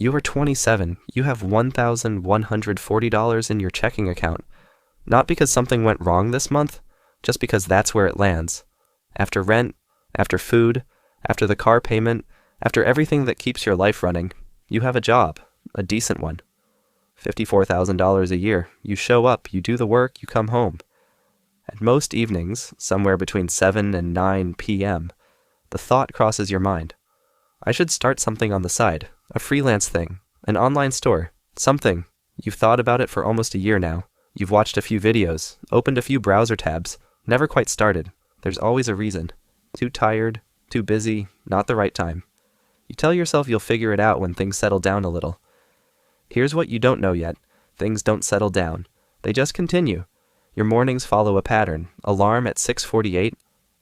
You are 27. You have $1,140 in your checking account. Not because something went wrong this month, just because that's where it lands. After rent, after food, after the car payment, after everything that keeps your life running, you have a job, a decent one. $54,000 a year. You show up, you do the work, you come home. At most evenings, somewhere between 7 and 9 p.m., the thought crosses your mind. I should start something on the side, a freelance thing, an online store, something. You've thought about it for almost a year now. You've watched a few videos, opened a few browser tabs, never quite started. There's always a reason. Too tired, too busy, not the right time. You tell yourself you'll figure it out when things settle down a little. Here's what you don't know yet. Things don't settle down. They just continue. Your mornings follow a pattern. Alarm at 6:48,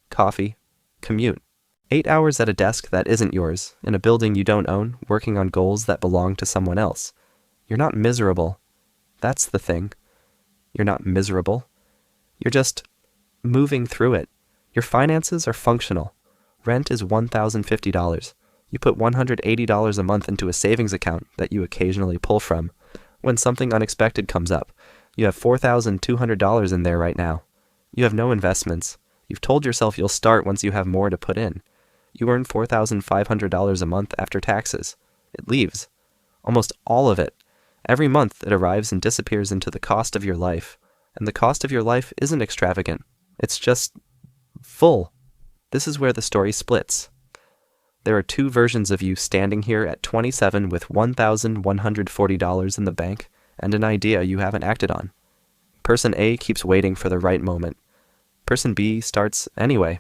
coffee, commute. 8 hours at a desk that isn't yours, in a building you don't own, working on goals that belong to someone else. You're not miserable. That's the thing. You're not miserable. You're just moving through it. Your finances are functional. Rent is $1,050. You put $180 a month into a savings account that you occasionally pull from. When something unexpected comes up, you have $4,200 in there right now. You have no investments. You've told yourself you'll start once you have more to put in. You earn $4,500 a month after taxes. It leaves. Almost all of it. Every month it arrives and disappears into the cost of your life. And the cost of your life isn't extravagant. It's just full. This is where the story splits. There are two versions of you standing here at 27 with $1,140 in the bank and an idea you haven't acted on. Person A keeps waiting for the right moment. Person B starts anyway,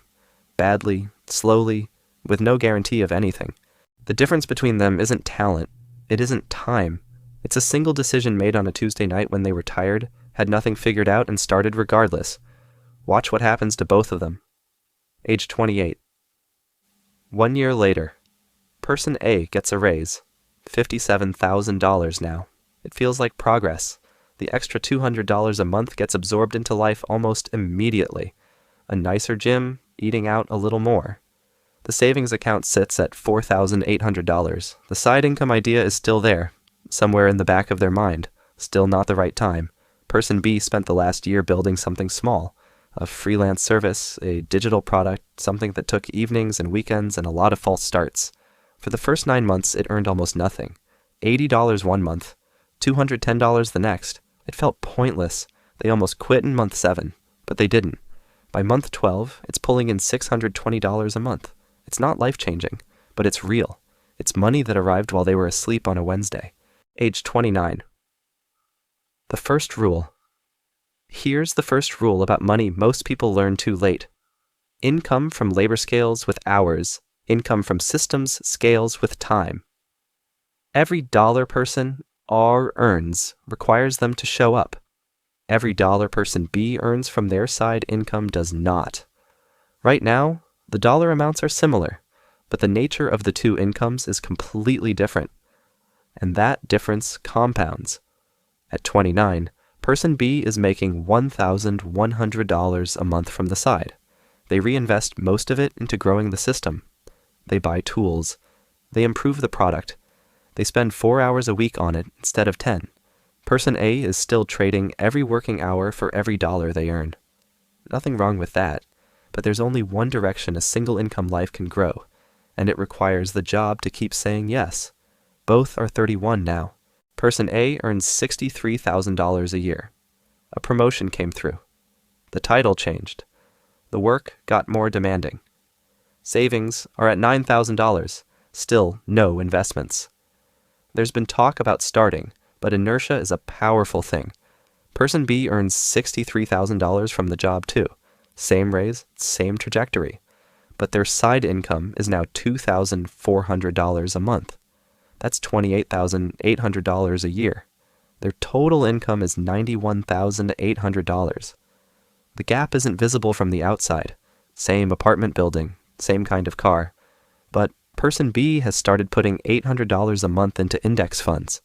badly, slowly, with no guarantee of anything. The difference between them isn't talent. It isn't time. It's a single decision made on a Tuesday night when they were tired, had nothing figured out, and started regardless. Watch what happens to both of them. Age 28. 1 year later. Person A gets a raise. $57,000 now. It feels like progress. The extra $200 a month gets absorbed into life almost immediately. A nicer gym, eating out a little more. The savings account sits at $4,800. The side income idea is still there, somewhere in the back of their mind. Still not the right time. Person B spent the last year building something small. A freelance service, a digital product, something that took evenings and weekends and a lot of false starts. For the first 9 months, it earned almost nothing. $80 one month, $210 the next. It felt pointless. They almost quit in month 7, but they didn't. By month 12, it's pulling in $620 a month. It's not life-changing, but it's real. It's money that arrived while they were asleep on a Wednesday. Age 29. The first rule. Here's the first rule about money most people learn too late. Income from labor scales with hours. Income from systems scales with time. Every dollar person R earns requires them to show up. Every dollar person B earns from their side income does not. Right now, the dollar amounts are similar, but the nature of the two incomes is completely different. And that difference compounds. At 29, person B is making $1,100 a month from the side. They reinvest most of it into growing the system. They buy tools. They improve the product. They spend 4 hours a week on it instead of 10. Person A is still trading every working hour for every dollar they earn. Nothing wrong with that, but there's only one direction a single income life can grow, and it requires the job to keep saying yes. Both are 31 now. Person A earns $63,000 a year. A promotion came through. The title changed. The work got more demanding. Savings are at $9,000. Still no investments. There's been talk about starting, but inertia is a powerful thing. Person B earns $63,000 from the job too. Same raise, same trajectory. But their side income is now $2,400 a month. That's $28,800 a year. Their total income is $91,800. The gap isn't visible from the outside. Same apartment building, same kind of car. But person B has started putting $800 a month into index funds.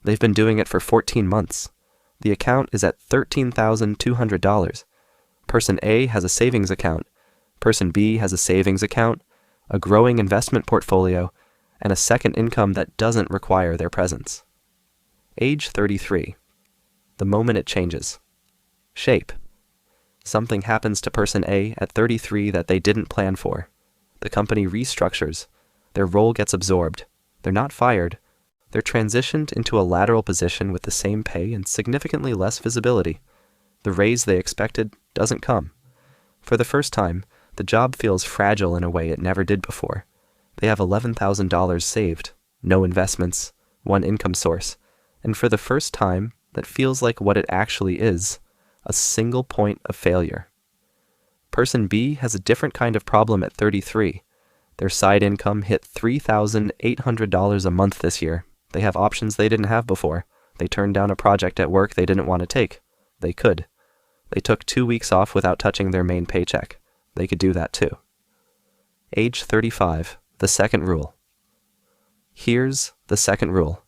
They've been doing it for 14 months. The account is at $13,200. Person A has a savings account. Person B has a savings account, a growing investment portfolio, and a second income that doesn't require their presence. Age 33. The moment it changes. Shape. Something happens to person A at 33 that they didn't plan for. The company restructures. Their role gets absorbed. They're not fired. They're transitioned into a lateral position with the same pay and significantly less visibility. The raise they expected doesn't come. For the first time, the job feels fragile in a way it never did before. They have $11,000 saved, no investments, one income source, and for the first time, that feels like what it actually is, a single point of failure. Person B has a different kind of problem at 33. Their side income hit $3,800 a month this year. They have options they didn't have before. They turned down a project at work they didn't want to take. They could. They took 2 weeks off without touching their main paycheck. They could do that too. Age 35, the second rule. Here's the second rule.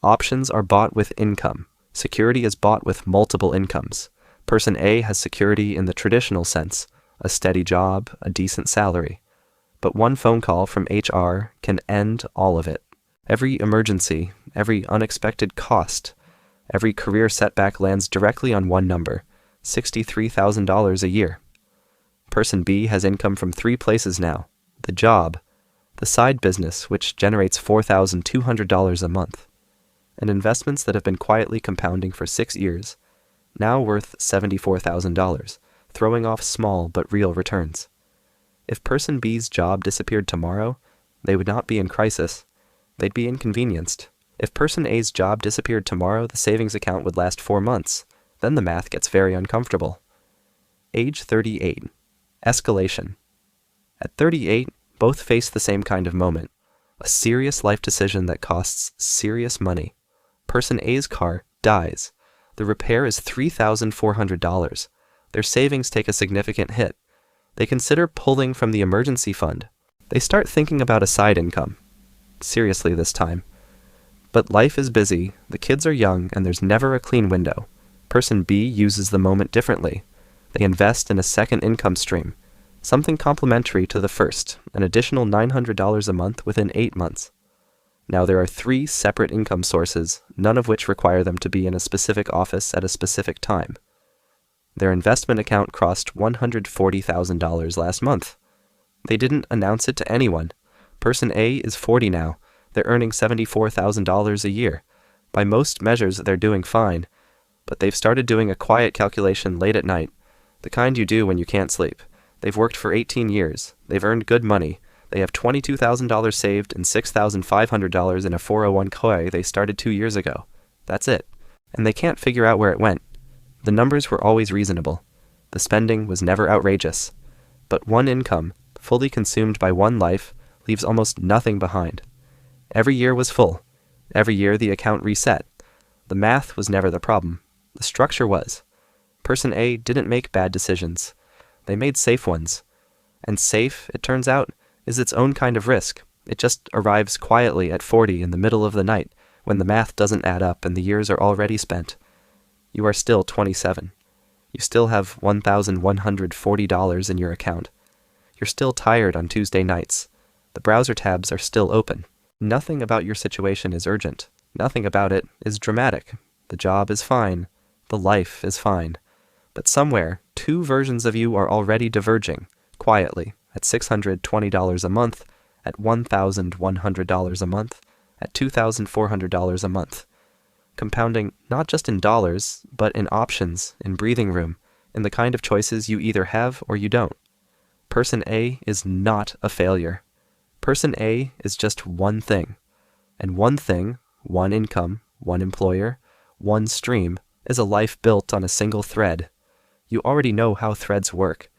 Options are bought with income. Security is bought with multiple incomes. Person A has security in the traditional sense, a steady job, a decent salary. But one phone call from HR can end all of it. Every emergency, every unexpected cost, every career setback lands directly on one number, $63,000 a year. Person B has income from 3 places now: the job, the side business, which generates $4,200 a month, and investments that have been quietly compounding for 6 years, now worth $74,000, throwing off small but real returns. If Person B's job disappeared tomorrow, they would not be in crisis. They'd be inconvenienced. If Person A's job disappeared tomorrow, the savings account would last 4 months. Then the math gets very uncomfortable. Age 38. Escalation. At 38, both face the same kind of moment. A serious life decision that costs serious money. Person A's car dies. The repair is $3,400. Their savings take a significant hit. They consider pulling from the emergency fund. They start thinking about a side income. Seriously this time. But life is busy, the kids are young, and there's never a clean window. Person B uses the moment differently. They invest in a second income stream, something complementary to the first, an additional $900 a month within 8 months. Now there are 3 separate income sources, none of which require them to be in a specific office at a specific time. Their investment account crossed $140,000 last month. They didn't announce it to anyone. Person A is 40 now. They're earning $74,000 a year. By most measures, they're doing fine. But they've started doing a quiet calculation late at night, the kind you do when you can't sleep. They've worked for 18 years. They've earned good money. They have $22,000 saved and $6,500 in a 401k they started 2 years ago. That's it. And they can't figure out where it went. The numbers were always reasonable. The spending was never outrageous. But one income, fully consumed by one life, leaves almost nothing behind. Every year was full. Every year the account reset. The math was never the problem. The structure was. Person A didn't make bad decisions. They made safe ones. And safe, it turns out, is its own kind of risk. It just arrives quietly at 40 in the middle of the night, when the math doesn't add up and the years are already spent. You are still 27. You still have $1,140 in your account. You're still tired on Tuesday nights. The browser tabs are still open. Nothing about your situation is urgent. Nothing about it is dramatic. The job is fine. The life is fine. But somewhere, 2 versions of you are already diverging, quietly, at $620 a month, at $1,100 a month, at $2,400 a month. Compounding not just in dollars, but in options, in breathing room, in the kind of choices you either have or you don't. Person A is not a failure. Person A is just one thing. And one thing, one income, one employer, one stream, is a life built on a single thread. You already know how threads work.